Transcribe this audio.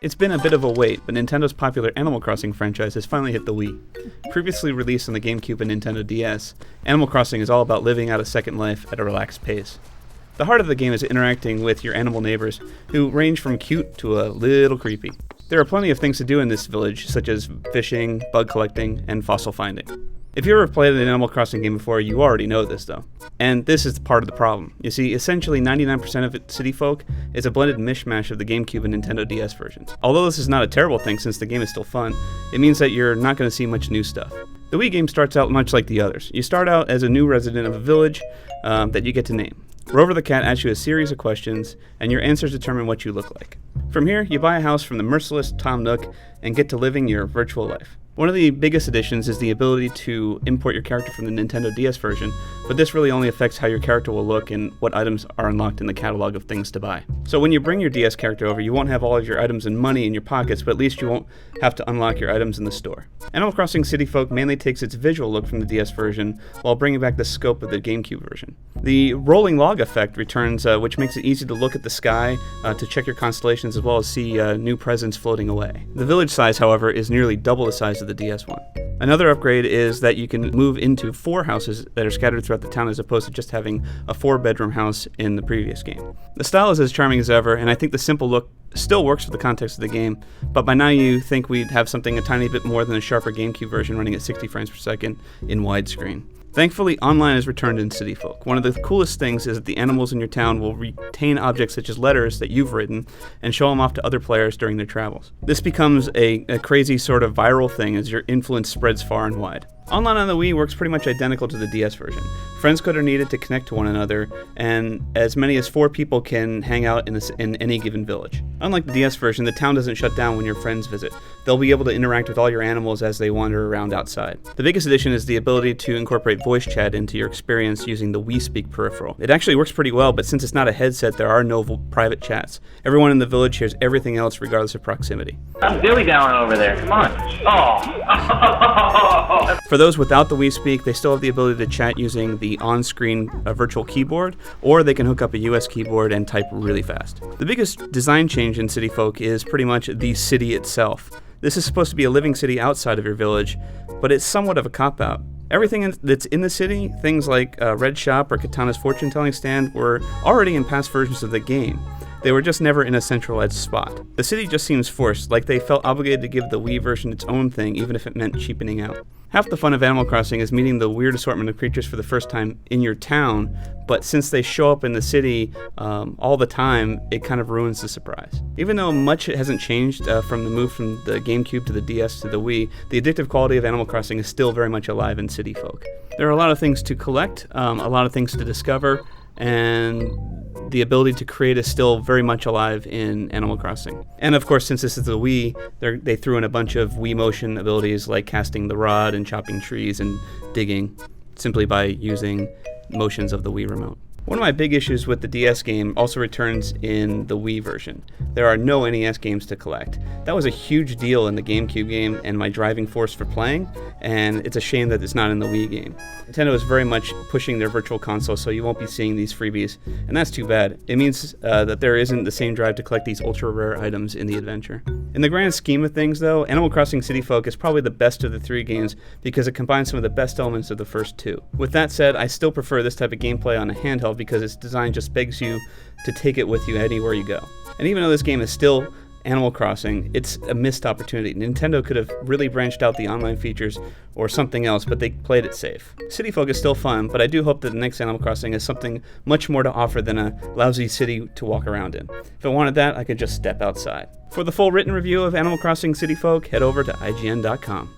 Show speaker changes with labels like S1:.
S1: It's been a bit of a wait, but Nintendo's popular Animal Crossing franchise has finally hit the Wii. Previously released on the GameCube and Nintendo DS, Animal Crossing is all about living out a second life at a relaxed pace. The heart of the game is interacting with your animal neighbors, who range from cute to a little creepy. There are plenty of things to do in this village, such as fishing, bug collecting, and fossil finding. If you've ever played an Animal Crossing game before, you already know this though. And this is part of the problem. You see, essentially 99% of City Folk is a blended mishmash of the GameCube and Nintendo DS versions. Although this is not a terrible thing since the game is still fun, it means that you're not going to see much new stuff. The Wii game starts out much like the others. You start out as a new resident of a village that you get to name. Rover the cat asks you a series of questions, and your answers determine what you look like. From here, you buy a house from the merciless Tom Nook and get to living your virtual life. One of the biggest additions is the ability to import your character from the Nintendo DS version, but this really only affects how your character will look and what items are unlocked in the catalog of things to buy. So when you bring your DS character over, you won't have all of your items and money in your pockets, but at least you won't have to unlock your items in the store. Animal Crossing City Folk mainly takes its visual look from the DS version, while bringing back the scope of the GameCube version. The rolling log effect returns, which makes it easy to look at the sky, to check your constellations, as well as see new presents floating away. The village size, however, is nearly double the size of the DS one. Another upgrade is that you can move into 4 houses that are scattered throughout the town as opposed to just having a 4-bedroom house in the previous game. The style is as charming as ever, and I think the simple look still works for the context of the game, but by now you think we'd have something a tiny bit more than a sharper GameCube version running at 60 frames per second in widescreen. Thankfully, online has returned in City Folk. One of the coolest things is that the animals in your town will retain objects such as letters that you've written and show them off to other players during their travels. This becomes a crazy sort of viral thing as your influence spreads far and wide. Online on the Wii works pretty much identical to the DS version. Friends code are needed to connect to one another, and as many as 4 people can hang out in any given village. Unlike the DS version, the town doesn't shut down when your friends visit. They'll be able to interact with all your animals as they wander around outside. The biggest addition is the ability to incorporate voice chat into your experience using the Wii Speak peripheral. It actually works pretty well, but since it's not a headset, there are no private chats. Everyone in the village hears everything else regardless of proximity.
S2: I'm dilly down over there, come on. Oh.
S1: For those without the Wii Speak, they still have the ability to chat using the on-screen virtual keyboard, or they can hook up a US keyboard and type really fast. The biggest design change in City Folk is pretty much the city itself. This is supposed to be a living city outside of your village, but it's somewhat of a cop-out. Everything that's in the city, things like Red Shop or Katana's fortune-telling stand, were already in past versions of the game. They were just never in a centralized spot. The city just seems forced, like they felt obligated to give the Wii version its own thing, even if it meant cheapening out. Half the fun of Animal Crossing is meeting the weird assortment of creatures for the first time in your town, but since they show up in the city all the time, it kind of ruins the surprise. Even though much hasn't changed from the move from the GameCube to the DS to the Wii, the addictive quality of Animal Crossing is still very much alive in City Folk. There are a lot of things to collect, a lot of things to discover, and the ability to create is still very much alive in Animal Crossing. And of course, since this is the Wii, they threw in a bunch of Wii motion abilities like casting the rod and chopping trees and digging simply by using motions of the Wii remote. One of my big issues with the DS game also returns in the Wii version. There are no NES games to collect. That was a huge deal in the GameCube game and my driving force for playing, and it's a shame that it's not in the Wii game. Nintendo is very much pushing their virtual console, so you won't be seeing these freebies, and that's too bad. It means that there isn't the same drive to collect these ultra rare items in the adventure. In the grand scheme of things though, Animal Crossing City Folk is probably the best of the 3 games because it combines some of the best elements of the first 2. With that said, I still prefer this type of gameplay on a handheld because its design just begs you to take it with you anywhere you go. And even though this game is still Animal Crossing, it's a missed opportunity. Nintendo could have really branched out the online features or something else, but they played it safe. City Folk is still fun, but I do hope that the next Animal Crossing has something much more to offer than a lousy city to walk around in. If I wanted that, I could just step outside. For the full written review of Animal Crossing City Folk, head over to IGN.com.